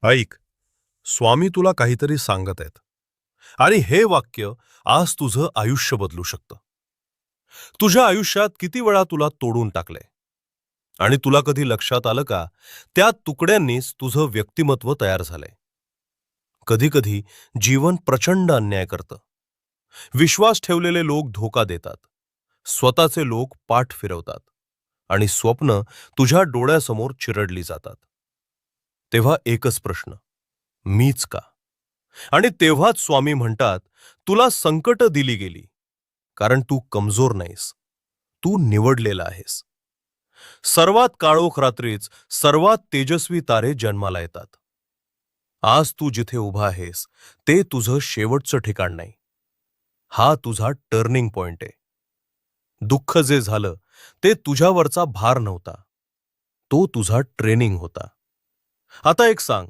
ऐक, स्वामी तुला काहीतरी सांगत आहेत आणि हे वाक्य आज तुझं आयुष्य बदलू शकतं. तुझ्या आयुष्यात किती वेळा तुला तोडून टाकलंय आणि तुला कधी लक्षात आलं का, त्या तुकड्यांनीच तुझं व्यक्तिमत्व तयार झालंय. कधी कधी जीवन प्रचंड अन्याय करतं. विश्वास ठेवलेले लोक धोका देतात. स्वतःचे लोक पाठ फिरवतात आणि स्वप्न तुझ्या डोळ्यासमोर चिरडली जातात. तेव्हा एकच प्रश्न, मीच का? आणि तेव्हाच स्वामी म्हणतात, तुला संकट दिली गेली कारण तू कमजोर नाहीस, तू निवडलेला आहेस. सर्वात काळोख रात्रीच सर्वात तेजस्वी तारे जन्माला येतात. आज तू जिथे उभा आहेस ते तुझं शेवटचं ठिकाण नाही, हा तुझा टर्निंग पॉइंट आहे. दुःख जे झालं ते तुझ्यावरचा भार नव्हता, तो तुझा ट्रेनिंग होता. आता एक सांग,